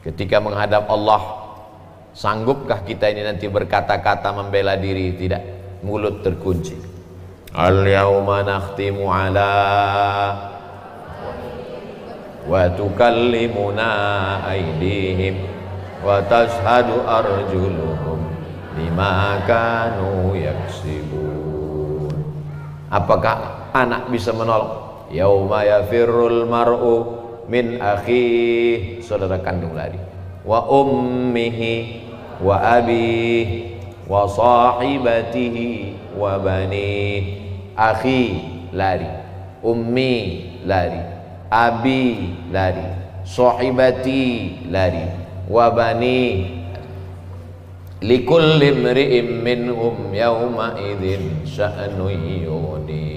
Ketika menghadap Allah, sanggupkah kita ini nanti berkata-kata membela diri? Tidak, mulut terkunci. Al-yawma nakhtimu ala wa tukallimuna aydihim wa tashhadu arjuluhum bima kanu yaksibun. Apakah anak bisa menolong? Yauma yafirrul mar'u min akhihi, saudara kandung lari, wa ummihi wa abihi wa sahibatihi wa banihi. Akhi lari, ummi lari, abi lari, sahibati lari, wa bani. Likulli imri'in minhum yawma idzin sya'nun yughni.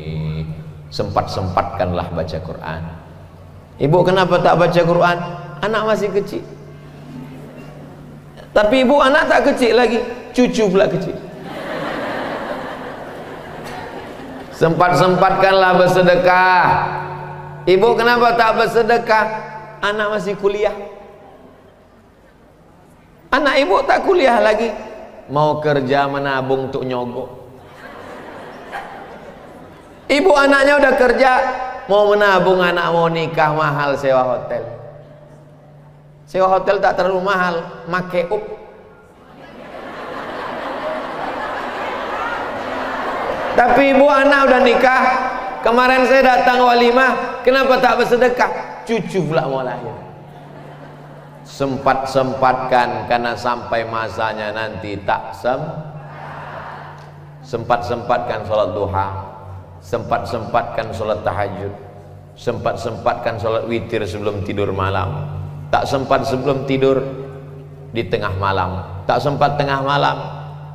Sempat-sempatkanlah baca Quran. Ibu kenapa tak baca Quran? Anak masih kecil. Tapi ibu anak tak kecil lagi, cucu pula kecil. Sempat-sempatkanlah bersedekah. Ibu kenapa tak bersedekah? Anak masih kuliah. Anak ibu tak kuliah lagi, mau kerja menabung untuk nyogok. Ibu anaknya udah kerja, mau menabung, anak mau nikah, mahal sewa hotel. Sewa hotel tak terlalu mahal, make up. Tapi ibu anak udah nikah, kemarin saya datang walimah, kenapa tak bersedekah? Cucu pula mau lahir. Sempat-sempatkan, karena sampai masanya nanti tak sempat-sempatkan sholat duha, sempat-sempatkan sholat tahajud, sempat-sempatkan sholat witir sebelum tidur malam. Tak sempat sebelum tidur, di tengah malam. Tak sempat tengah malam,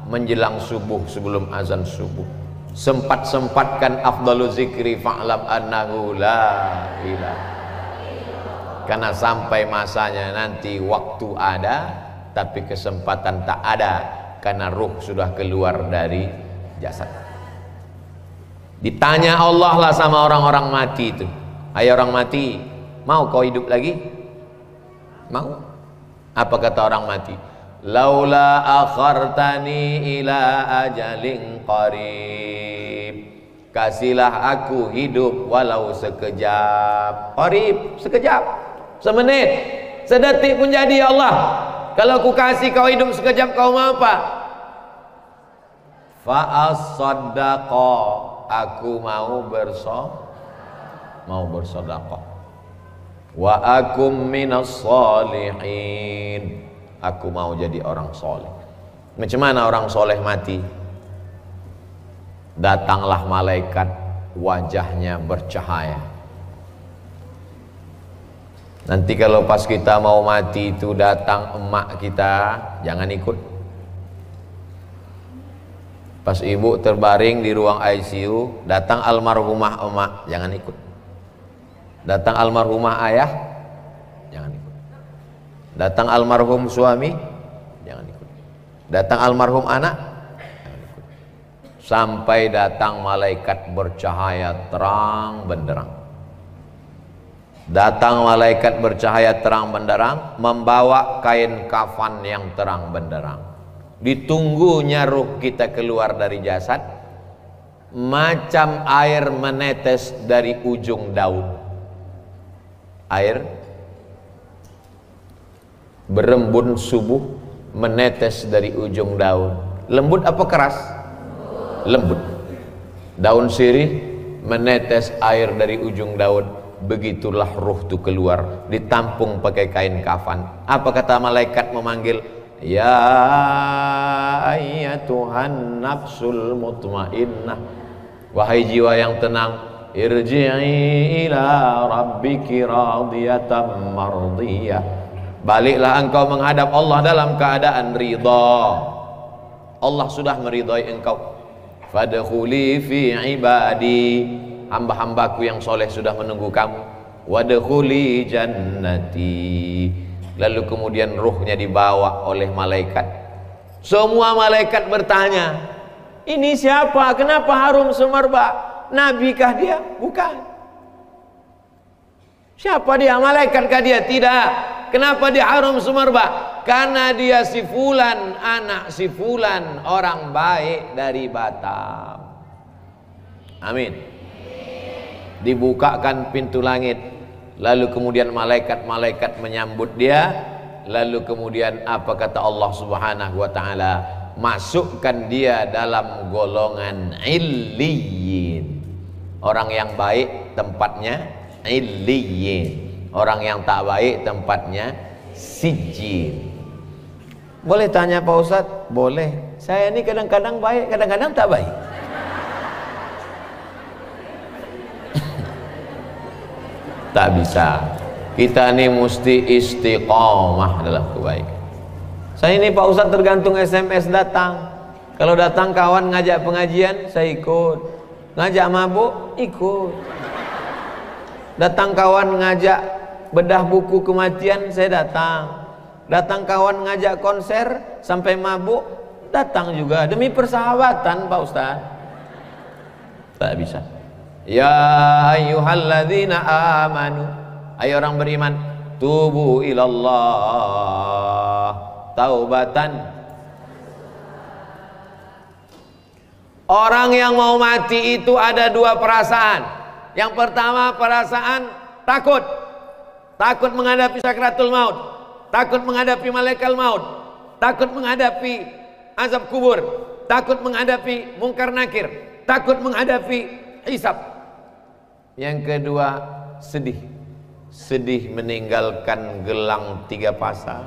menjelang subuh sebelum azan subuh. Sempat-sempatkan afdalu zikri fa'lam annahu la ilaha. Karena sampai masanya nanti waktu ada, tapi kesempatan tak ada, karena ruh sudah keluar dari jasad. Ditanya Allah lah sama orang-orang mati itu, hai orang mati, mau kau hidup lagi? Mau? Apa kata orang mati? Laula akhartani ila ajalin qarib, kasihlah aku hidup walau sekejap. Qarib, sekejap, semenit, sedetik pun jadi. Ya Allah, kalau aku kasih kau hidup sekejap, kau mau apa? Fa'as-saddaqa, aku mau bersedekah. Wa akum minas sholihin, aku mau jadi orang soleh. Macam mana orang soleh mati? Datanglah malaikat, wajahnya bercahaya. Nanti kalau pas kita mau mati itu datang emak kita, jangan ikut. Pas ibu terbaring di ruang ICU, datang almarhumah emak, jangan ikut. Datang almarhumah ayah, jangan ikut. Datang almarhum suami, jangan ikut. Datang almarhum anak, jangan ikut. Sampai datang malaikat bercahaya terang benderang. Datang malaikat bercahaya terang benderang, membawa kain kafan yang terang benderang. Ditunggunya ruh kita keluar dari jasad, macam air menetes dari ujung daun. Air berembun subuh menetes dari ujung daun. Lembut apa keras? Lembut. Daun sirih menetes air dari ujung daun. Begitulah ruh itu keluar, ditampung pakai kain kafan. Apa kata malaikat memanggil? Ya ayyatuhan nafsul mutmainnah, wahai jiwa yang tenang, irji'i ila rabbiki radiyatan mardiyah, baliklah engkau menghadap Allah dalam keadaan ridha. Allah sudah meridhai engkau. Fadkhuli fi ibadi, hamba-hambaku yang soleh sudah menunggu kamu. Wadkhuli jannati. Lalu kemudian ruhnya dibawa oleh malaikat. Semua malaikat bertanya, ini siapa? Kenapa harum semerbak? Nabikah dia? Bukan. Siapa dia? Malaikatkah dia? Tidak. Kenapa dia haram sumerbah? Karena dia si fulan, anak si fulan, orang baik dari Batam. Amin. Dibukakan pintu langit, lalu kemudian malaikat-malaikat menyambut dia, lalu kemudian apa kata Allah Subhanahu wa taala? Masukkan dia dalam golongan illiyin. Orang yang baik tempatnya illiyin, orang yang tak baik tempatnya sijjin. Boleh tanya Pak Ustadz? Boleh. Saya ini kadang-kadang baik, kadang-kadang tak baik. Tak bisa. Kita ini mesti istiqomah dalam kebaikan. Saya ini Pak Ustadz tergantung SMS datang. Kalau datang kawan ngajak pengajian, saya ikut. Ngajak mabuk, ikut. Datang kawan ngajak bedah buku kematian, saya datang. Datang kawan ngajak konser sampai mabuk, datang juga. Demi persahabatan Pak Ustadz. Tak bisa. Ya ayyuhalladzina amanu, ayo orang beriman, tubu ilallah taubatan. Orang yang mau mati itu ada dua perasaan. Yang pertama perasaan takut. Takut menghadapi sakratul maut, takut menghadapi malaikat maut, takut menghadapi azab kubur, takut menghadapi mungkar nakir, takut menghadapi hisab. Yang kedua sedih. Sedih meninggalkan gelang 3 pasang.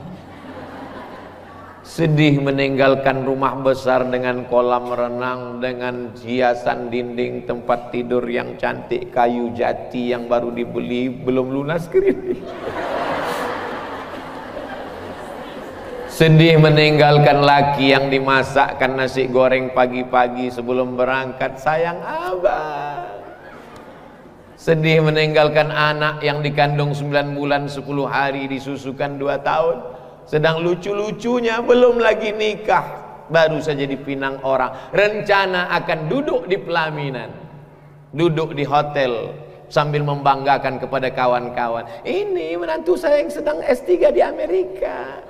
Sedih meninggalkan rumah besar dengan kolam renang, dengan hiasan dinding tempat tidur yang cantik, kayu jati yang baru dibeli, belum lunas kredit. Sedih meninggalkan laki yang dimasakkan nasi goreng pagi-pagi sebelum berangkat, sayang abang. Sedih meninggalkan anak yang dikandung 9 bulan 10 hari, disusukan 2 tahun. Sedang lucu-lucunya belum lagi nikah, baru saja dipinang orang. Rencana akan duduk di pelaminan, duduk di hotel sambil membanggakan kepada kawan-kawan, ini menantu saya yang sedang S3 di Amerika.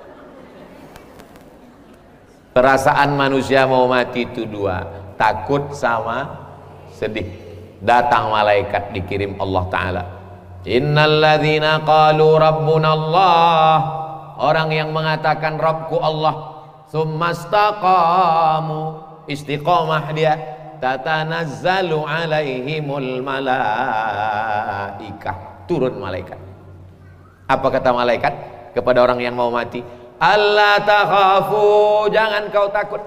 Perasaan manusia mau mati itu 2, takut sama sedih. Datang malaikat dikirim Allah Ta'ala, innalladzina qalu rabbuna Allah, orang yang mengatakan Rabbku Allah, tsumastaqamu, istiqomah dia, tatanazzalu alaihimul malaikah, turun malaikat. Apa kata malaikat kepada orang yang mau mati? Allah takhafu, jangan kau takut.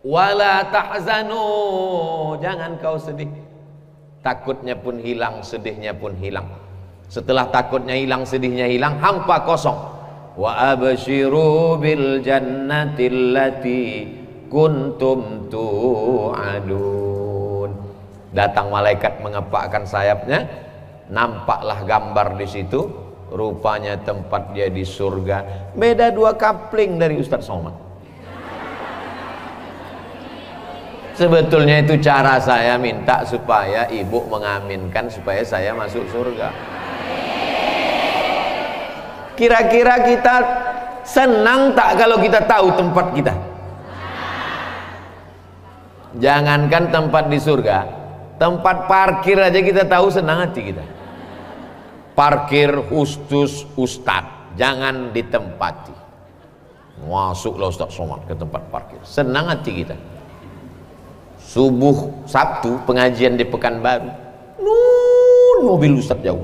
Wala tahzanu, jangan kau sedih. Takutnya pun hilang, sedihnya pun hilang. Setelah takutnya hilang, sedihnya hilang, hampa kosong. Wa abshiru bil jannati allati kuntum tu'adun. Datang malaikat mengepakkan sayapnya, nampaklah gambar di situ, rupanya tempat dia di surga. Beda 2 kapling dari Ustadz Somad. Sebetulnya itu cara saya minta supaya ibu mengaminkan supaya saya masuk surga. Kira-kira kita senang tak kalau kita tahu tempat kita? Jangankan tempat di surga, tempat parkir aja kita tahu, senang hati kita. Parkir khusus Ustadz, jangan ditempati. Masuklah Ustadz Somad ke tempat parkir, senang hati kita. Subuh Sabtu pengajian di Pekanbaru, mobil Ustadz jauh.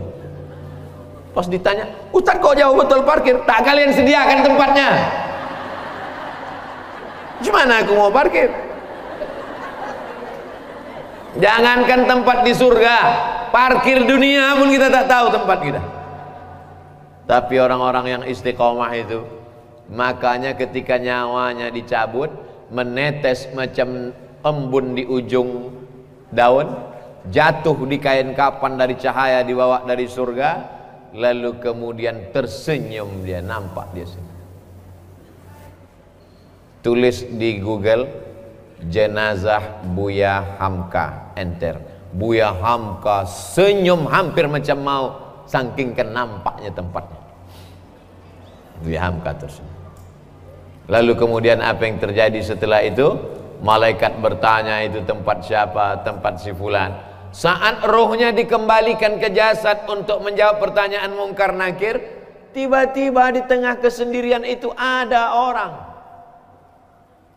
Pas ditanya, Ustadz kok jauh betul parkir? Tak kalian sediakan tempatnya. Gimana aku mau parkir? Jangankan tempat di surga, parkir dunia pun kita tak tahu tempat kita. Tapi orang-orang yang istiqomah itu, makanya ketika nyawanya dicabut, menetes macam embun di ujung daun, jatuh di kain kapan dari cahaya dibawa dari surga, lalu kemudian tersenyum dia, nampak dia senyum. Tulis di Google jenazah Buya Hamka, enter. Buya Hamka senyum hampir macam mau, saking nampaknya tempatnya. Dihamka tersebut. Lalu kemudian apa yang terjadi setelah itu? Malaikat bertanya, itu tempat siapa? Tempat si fulan. Saat rohnya dikembalikan ke jasad untuk menjawab pertanyaan mungkar nakir, tiba-tiba di tengah kesendirian itu ada orang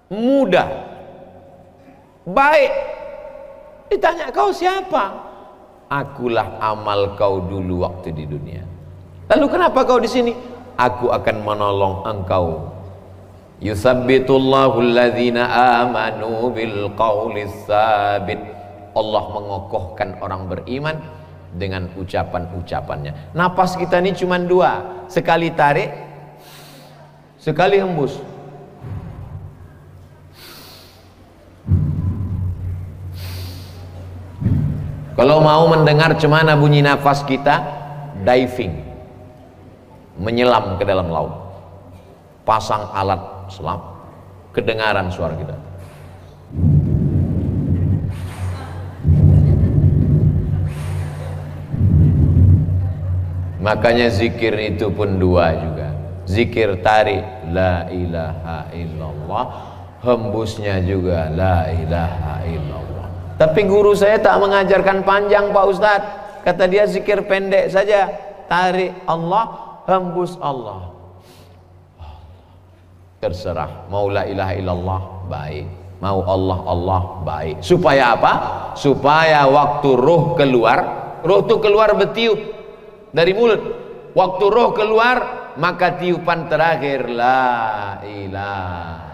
muda, baik. Ditanya, kau siapa? Akulah amal kau dulu waktu di dunia. Lalu kenapa kau di sini? Aku akan menolong engkau. Yuthabbitullahu alladhina amanu bil qawlis sabit. Allah mengokohkan orang beriman dengan ucapan-ucapannya. Napas kita ini cuma dua, sekali tarik, sekali hembus. Kalau mau mendengar cemana bunyi nafas kita, diving, menyelam ke dalam laut, pasang alat selam, kedengaran suara kita. Makanya zikir itu pun dua juga. Zikir tarik la ilaha illallah, hembusnya juga la ilaha illallah. Tapi guru saya tak mengajarkan panjang Pak Ustadz. Kata dia zikir pendek saja, tarik Allah, hembus Allah. Terserah, mau la ilaha illallah baik, mau Allah Allah baik. Supaya apa? Supaya waktu roh keluar, roh itu keluar bertiup dari mulut. Waktu roh keluar, maka tiupan terakhir la ilaha.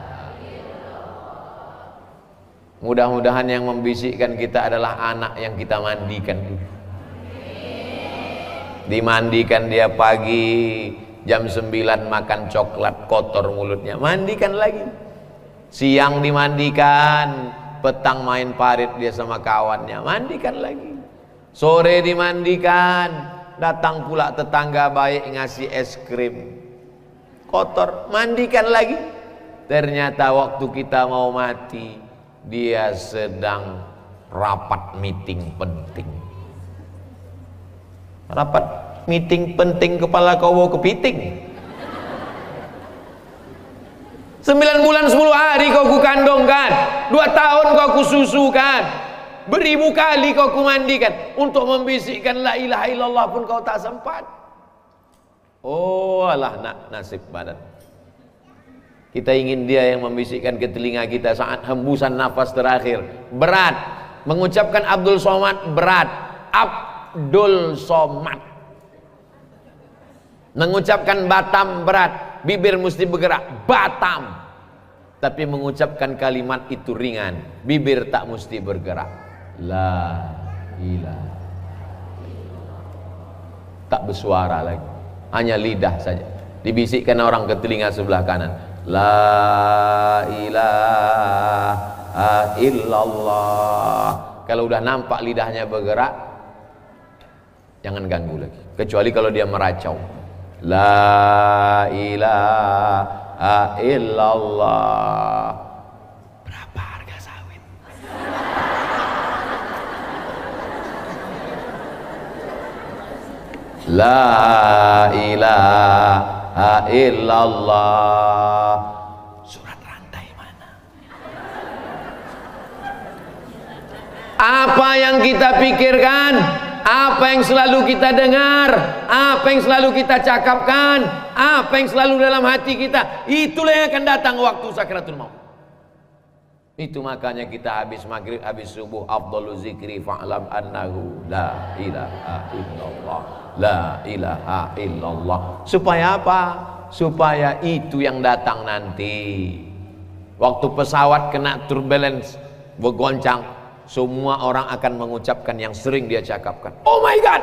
Mudah-mudahan yang membisikkan kita adalah anak yang kita mandikan. Dimandikan dia pagi jam 9 makan coklat, kotor mulutnya, mandikan lagi. Siang dimandikan, petang main parit dia sama kawannya, mandikan lagi. Sore dimandikan, datang pula tetangga baik ngasih es krim, kotor, mandikan lagi. Ternyata waktu kita mau mati, dia sedang rapat meeting penting. Rapat meeting penting, kepala kau bawa kepiting. 9 bulan 10 hari kau kukandongkan, 2 tahun kau kususukan, beribu kali kau kumandikan. Untuk membisikkan la ilaha illallah pun kau tak sempat. Oh alah nasib badan. Kita ingin dia yang membisikkan ke telinga kita saat hembusan nafas terakhir. Berat. Mengucapkan Abdul Somad berat. Abdul Somad. Mengucapkan Batam berat. Bibir mesti bergerak. Batam. Tapi mengucapkan kalimat itu ringan. Bibir tak mesti bergerak. La ilaha. Tak bersuara lagi. Hanya lidah saja. Dibisikkan orang ke telinga sebelah kanan. La ilaha illallah. Kalau udah nampak lidahnya bergerak, jangan ganggu lagi. Kecuali kalau dia meracau. La ilaha illallah. Berapa harga sawit? La ilaha illallah. Surat rantai mana? Apa yang kita pikirkan, apa yang selalu kita dengar, apa yang selalu kita cakapkan, apa yang selalu dalam hati kita, itulah yang akan datang waktu sakratul maut. Itu makanya kita habis maghrib, habis subuh, afdalu zikri fa'lam annahu la ilaha illallah. La ilaha illallah. Supaya apa? Supaya itu yang datang nanti. Waktu pesawat kena turbulence, bergoncang, semua orang akan mengucapkan yang sering dia cakapkan. Oh my God,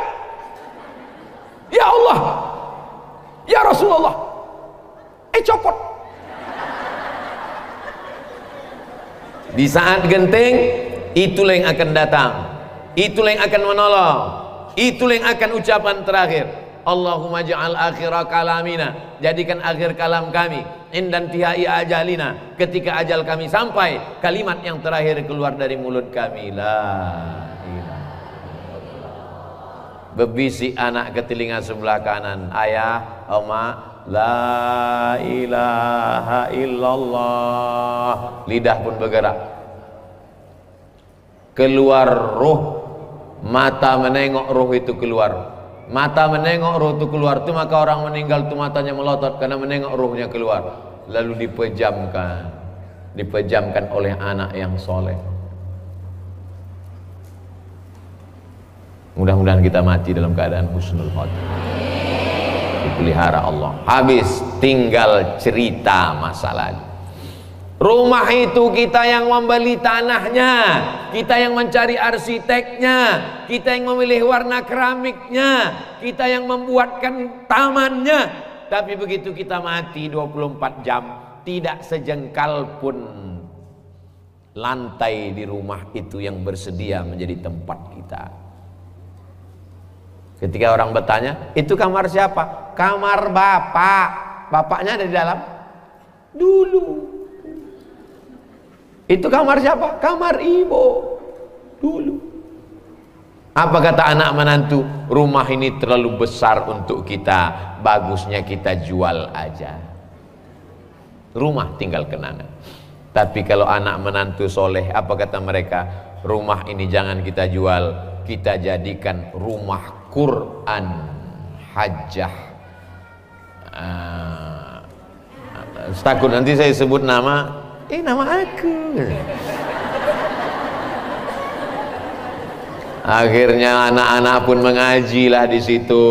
ya Allah, ya Rasulullah, copot. Di saat genting, itulah yang akan datang, itulah yang akan menolong, itulah yang akan ucapan terakhir. Allahumma ja'al akhira kalamina, jadikan akhir kalam kami, indan tihai ajalina, ketika ajal kami sampai, kalimat yang terakhir keluar dari mulut kami, la ilaha. Berbisik anak ke telinga sebelah kanan, ayah, oma, La ilaha illallah. Lidah pun bergerak. Keluar ruh. Mata menengok ruh itu keluar. Mata menengok ruh itu keluar, itu maka orang meninggal itu matanya melotot karena menengok ruhnya keluar. Lalu dipejamkan oleh anak yang soleh. Mudah-mudahan kita mati dalam keadaan husnul khotimah, dipelihara Allah. Habis tinggal cerita masa lalu. Rumah itu kita yang membeli tanahnya, kita yang mencari arsiteknya, kita yang memilih warna keramiknya, kita yang membuatkan tamannya. Tapi begitu kita mati 24 jam, tidak sejengkal pun lantai di rumah itu yang bersedia menjadi tempat kita. Ketika orang bertanya, itu kamar siapa? Kamar bapak. Bapaknya ada di dalam? Dulu. Itu kamar siapa? Kamar ibu dulu. Apa kata anak menantu? Rumah ini terlalu besar untuk kita, bagusnya kita jual aja. Rumah tinggal kenangan. Tapi kalau anak menantu soleh, apa kata mereka? Rumah ini jangan kita jual, kita jadikan rumah Quran hajjah. Takut nanti saya sebut nama. Nama aku. Akhirnya anak-anak pun mengajilah di situ.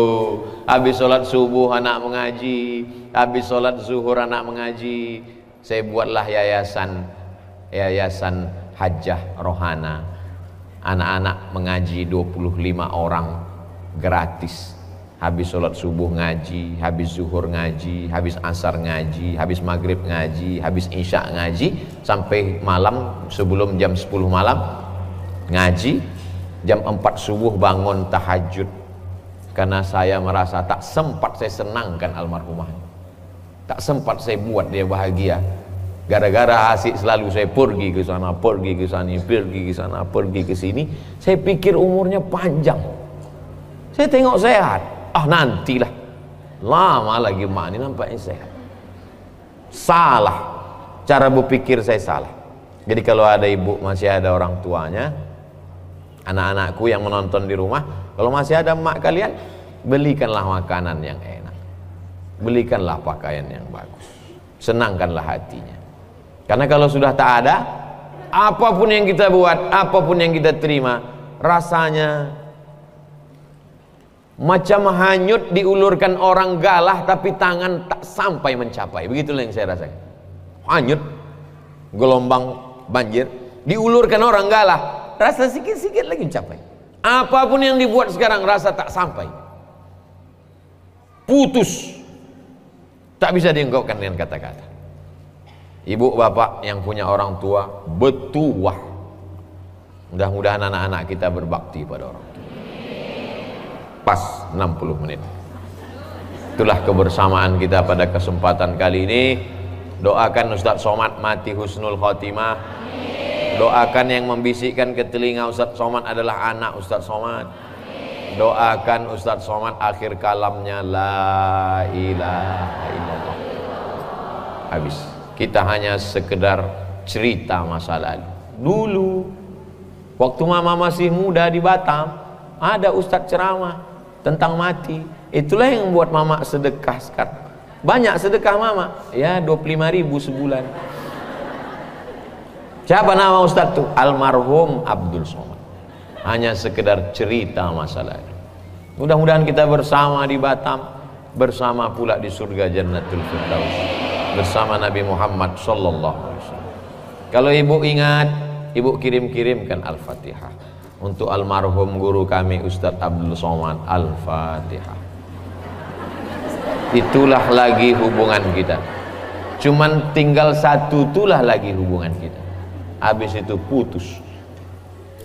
Habis sholat subuh anak mengaji, habis sholat zuhur anak mengaji. Saya buatlah yayasan Hajjah Rohana. Anak-anak mengaji 25 orang gratis. Habis sholat subuh ngaji, habis zuhur ngaji, habis asar ngaji, habis maghrib ngaji, habis isya ngaji, sampai malam sebelum jam 10 malam ngaji, jam 4 subuh bangun tahajud. Karena saya merasa tak sempat saya senangkan almarhumah, tak sempat saya buat dia bahagia. Gara-gara asik selalu saya pergi ke sana, pergi ke sana, pergi ke sana, pergi ke sini. Saya pikir umurnya panjang. Saya tengok sehat. Nantilah, lama lagi mak ini nampaknya sehat. Salah, cara berpikir saya salah. Jadi kalau ada ibu masih ada orang tuanya, anak-anakku yang menonton di rumah, kalau masih ada mak kalian, belikanlah makanan yang enak, belikanlah pakaian yang bagus, senangkanlah hatinya. Karena kalau sudah tak ada, apapun yang kita buat, apapun yang kita terima, rasanya macam hanyut diulurkan orang galah tapi tangan tak sampai mencapai. Begitulah yang saya rasakan. Hanyut, gelombang banjir, diulurkan orang galah, rasa sikit-sikit lagi mencapai. Apapun yang dibuat sekarang rasa tak sampai, putus, tak bisa diungkapkan dengan kata-kata. Ibu bapak yang punya orang tua, betuah. Mudah-mudahan anak-anak kita berbakti pada orang tua. Pas 60 menit. Itulah kebersamaan kita pada kesempatan kali ini. Doakan Ustadz Somad mati husnul khotimah. Doakan yang membisikkan ke telinga Ustadz Somad adalah anak Ustadz Somad. Doakan Ustadz Somad akhir kalamnya la ilaha illallah. Habis. Kita hanya sekedar cerita masa lalu. Dulu waktu mama masih muda di Batam, ada Ustadz ceramah tentang mati. Itulah yang membuat mama sedekah sekarang. Banyak sedekah mama, ya 25.000 sebulan. Siapa nama Ustadz tuh? Almarhum Abdul Somad. Hanya sekedar cerita masa lalu. Mudah-mudahan kita bersama di Batam, bersama pula di surga Jannatul Firdaus, bersama Nabi Muhammad sallallahu alaihi wasallam. Kalau ibu ingat, ibu kirim-kirimkan Al-Fatihah untuk almarhum guru kami Ustadz Abdul Somad. Al-Fatihah. Itulah lagi hubungan kita. Cuman tinggal satu, itulah lagi hubungan kita. Habis itu putus.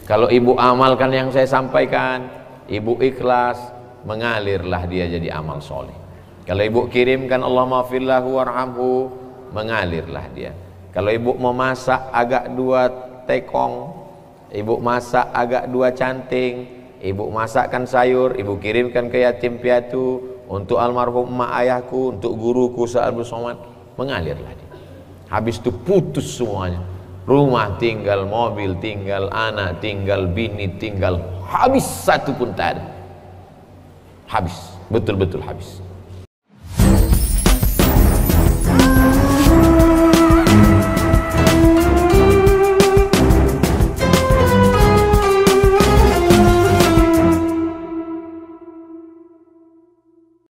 Kalau ibu amalkan yang saya sampaikan, ibu ikhlas, mengalirlah dia jadi amal soleh. Kalau ibu kirimkan Allahumma fillahu warhamhu, mengalirlah dia. Kalau ibu mau masak agak 2 tekong, ibu masak agak 2 canting, ibu masakkan sayur, ibu kirimkan ke yatim piatu, untuk almarhum emak ayahku, untuk guruku Ustaz Abdul Somad, mengalirlah dia. Habis itu putus semuanya. Rumah tinggal, mobil tinggal, anak tinggal, bini tinggal, habis satu pun tak ada. Habis, betul-betul habis.